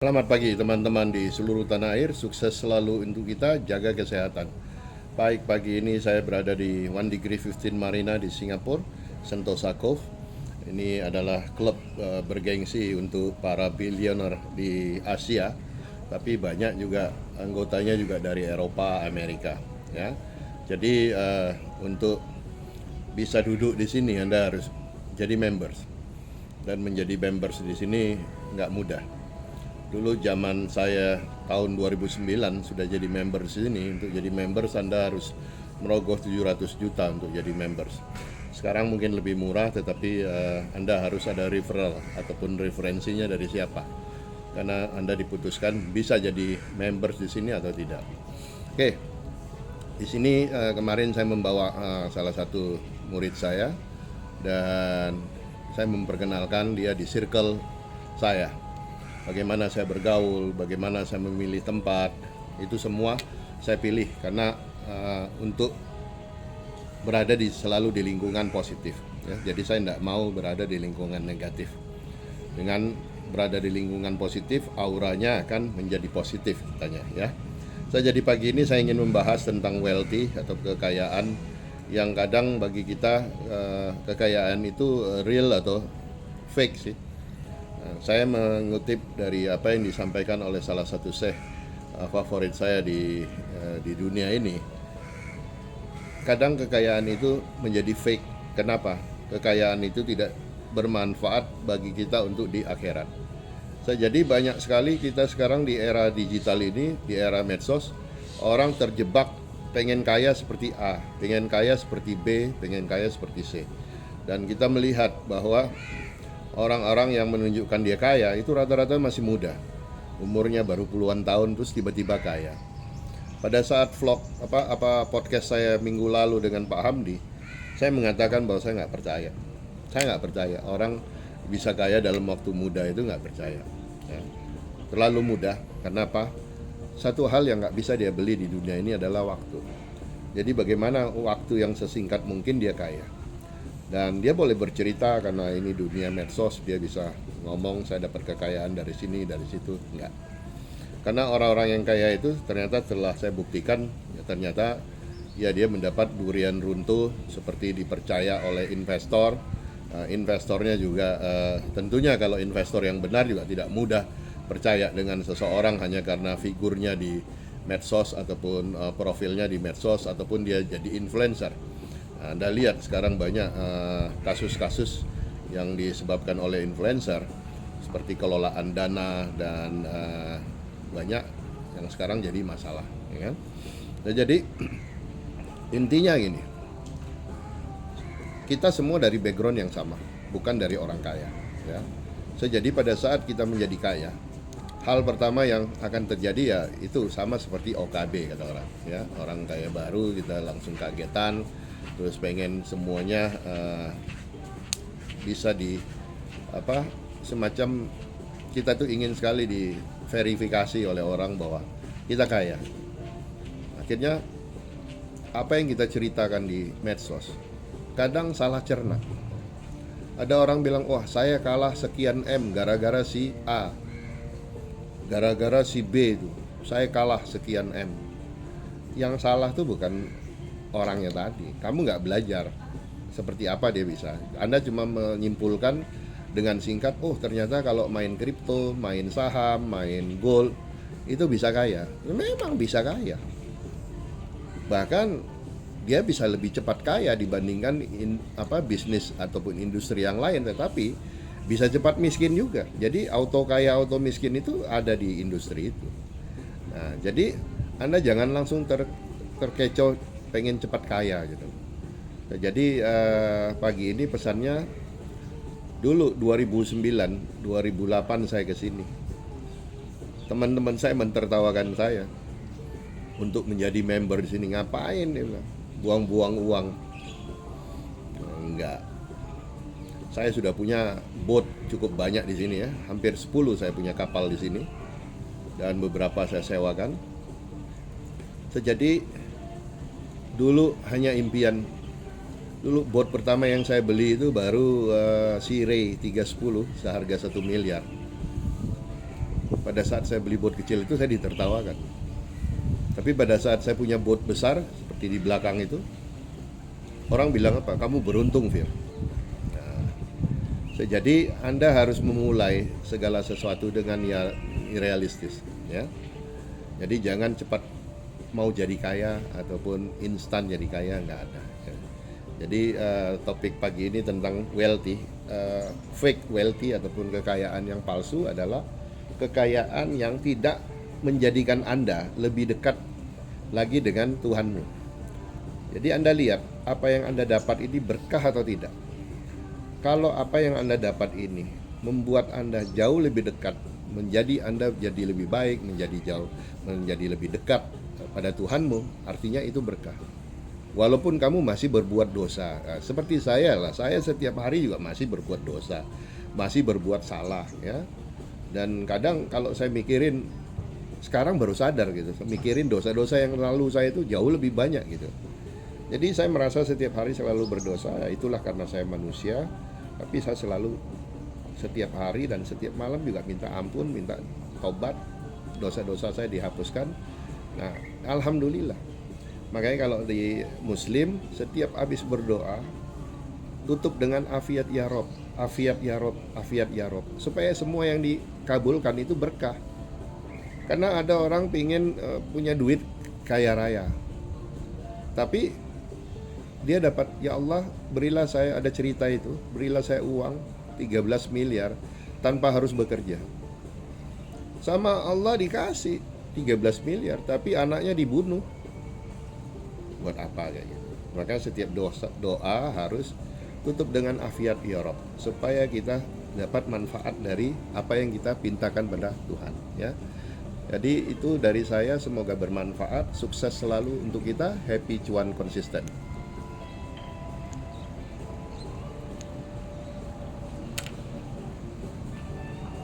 Selamat pagi teman-teman di seluruh tanah air, sukses selalu untuk kita, jaga kesehatan. Baik, pagi ini saya berada di One Degree 15 Marina di Singapura, Sentosa Cove. Ini adalah klub bergengsi untuk para billionaire di Asia, tapi banyak juga anggotanya juga dari Eropa, Amerika. Ya, jadi untuk bisa duduk di sini Anda harus jadi members, dan menjadi members di sini nggak mudah. Dulu zaman saya tahun 2009 sudah jadi members sini. Untuk jadi members Anda harus merogoh 700 juta untuk jadi members. Sekarang mungkin lebih murah, tetapi Anda harus ada referral ataupun referensinya dari siapa. Karena Anda diputuskan bisa jadi members di sini atau tidak. Oke, di sini kemarin saya membawa salah satu murid saya, dan saya memperkenalkan dia di circle saya. Bagaimana saya bergaul, bagaimana saya memilih tempat, itu semua saya pilih karena untuk berada selalu di lingkungan positif. Ya. Jadi saya tidak mau berada di lingkungan negatif. Dengan berada di lingkungan positif, auranya akan menjadi positif katanya. Ya. Jadi pagi ini saya ingin membahas tentang wealthy atau kekayaan yang kadang bagi kita kekayaan itu real atau fake sih. Saya mengutip dari apa yang disampaikan oleh salah satu syekh favorit saya di dunia ini. Kadang kekayaan itu menjadi fake. Kenapa? Kekayaan itu tidak bermanfaat bagi kita untuk di akhirat. Jadi banyak sekali kita sekarang di era digital ini, di era medsos, orang terjebak pengen kaya seperti A, pengen kaya seperti B, pengen kaya seperti C. Dan kita melihat bahwa orang-orang yang menunjukkan dia kaya itu rata-rata masih muda, umurnya baru puluhan tahun, terus tiba-tiba kaya. Pada saat vlog podcast saya minggu lalu dengan Pak Hamdi, saya mengatakan bahwa saya nggak percaya orang bisa kaya dalam waktu muda, itu nggak percaya. Ya. Terlalu mudah. Kenapa? Satu hal yang nggak bisa dia beli di dunia ini adalah waktu. Jadi bagaimana waktu yang sesingkat mungkin dia kaya. Dan dia boleh bercerita karena ini dunia medsos, dia bisa ngomong saya dapat kekayaan dari sini, dari situ. Enggak. Karena orang-orang yang kaya itu ternyata telah saya buktikan, ya ternyata ya dia mendapat durian runtuh seperti dipercaya oleh investor. Investornya juga tentunya kalau investor yang benar juga tidak mudah percaya dengan seseorang hanya karena figurnya di medsos ataupun profilnya di medsos ataupun dia jadi influencer. Anda lihat sekarang banyak kasus-kasus yang disebabkan oleh influencer seperti kelolaan dana dan banyak yang sekarang jadi masalah, ya kan? Nah, jadi intinya gini, kita semua dari background yang sama, bukan dari orang kaya. Ya. Jadi pada saat kita menjadi kaya, hal pertama yang akan terjadi ya itu sama seperti OKB kata orang. Ya, orang kaya baru kita langsung kagetan. Terus pengen semuanya bisa semacam kita tuh ingin sekali diverifikasi oleh orang bahwa kita kaya. Akhirnya apa yang kita ceritakan di medsos kadang salah cerna. Ada orang bilang, wah saya kalah sekian M gara-gara si A, gara-gara si B itu saya kalah sekian M. Yang salah tuh bukan orangnya tadi. Kamu nggak belajar seperti apa dia bisa. Anda cuma menyimpulkan dengan singkat, oh ternyata kalau main kripto, main saham, main gold itu bisa kaya. Memang bisa kaya. Bahkan dia bisa lebih cepat kaya dibandingkan bisnis ataupun industri yang lain, tetapi bisa cepat miskin juga. Jadi auto kaya auto miskin itu ada di industri itu. Nah, jadi Anda jangan langsung terkecoh pengen cepat kaya gitu. Nah, jadi pagi ini pesannya, dulu 2009, 2008 saya ke sini. Teman-teman saya mentertawakan saya untuk menjadi member di sini. Ngapain dia bilang? Buang-buang uang. Enggak. Saya sudah punya boat cukup banyak di sini ya. Hampir 10 saya punya kapal di sini. Dan beberapa saya sewakan. Jadi dulu hanya impian. Dulu boat pertama yang saya beli itu baru Sea Ray 310 seharga 1 miliar. pada saat saya beli bot kecil itu saya ditertawakan. Tapi pada saat saya punya bot besar seperti di belakang itu, orang bilang apa? Kamu beruntung, Fir. Jadi Anda harus memulai segala sesuatu dengan ya realistis, ya. Jadi jangan cepat mau jadi kaya ataupun instan jadi kaya, nggak ada. Ya. Jadi topik pagi ini tentang wealthy, fake wealthy ataupun kekayaan yang palsu adalah kekayaan yang tidak menjadikan Anda lebih dekat lagi dengan Tuhanmu. Jadi Anda lihat apa yang Anda dapat ini berkah atau tidak. Kalau apa yang Anda dapat ini membuat Anda jauh lebih dekat, menjadi Anda jadi lebih baik, menjadi lebih dekat pada Tuhanmu, artinya itu berkah. Walaupun kamu masih berbuat dosa, seperti saya lah, saya setiap hari juga masih berbuat dosa, masih berbuat salah, ya. Dan kadang kalau saya mikirin, sekarang baru sadar gitu, mikirin dosa-dosa yang lalu saya itu jauh lebih banyak gitu. Jadi saya merasa setiap hari selalu berdosa, itulah karena saya manusia. Tapi saya selalu setiap hari dan setiap malam juga minta ampun, minta tobat, dosa-dosa saya dihapuskan. Nah, alhamdulillah. Makanya kalau di Muslim setiap habis berdoa tutup dengan afiat ya Rob, afiat ya Rob, afiat ya Rob, supaya semua yang dikabulkan itu berkah. Karena ada orang pingin punya duit kaya raya, tapi dia dapat, ya Allah berilah saya, ada cerita itu, berilah saya uang 13 miliar tanpa harus bekerja. Sama Allah dikasih 13 miliar tapi anaknya dibunuh. Buat apa kayak gitu? Maka setiap doa harus tutup dengan afiat ya Rob, supaya kita dapat manfaat dari apa yang kita pintakan pada Tuhan, ya. Jadi itu dari saya, semoga bermanfaat, sukses selalu untuk kita, happy cuan konsisten.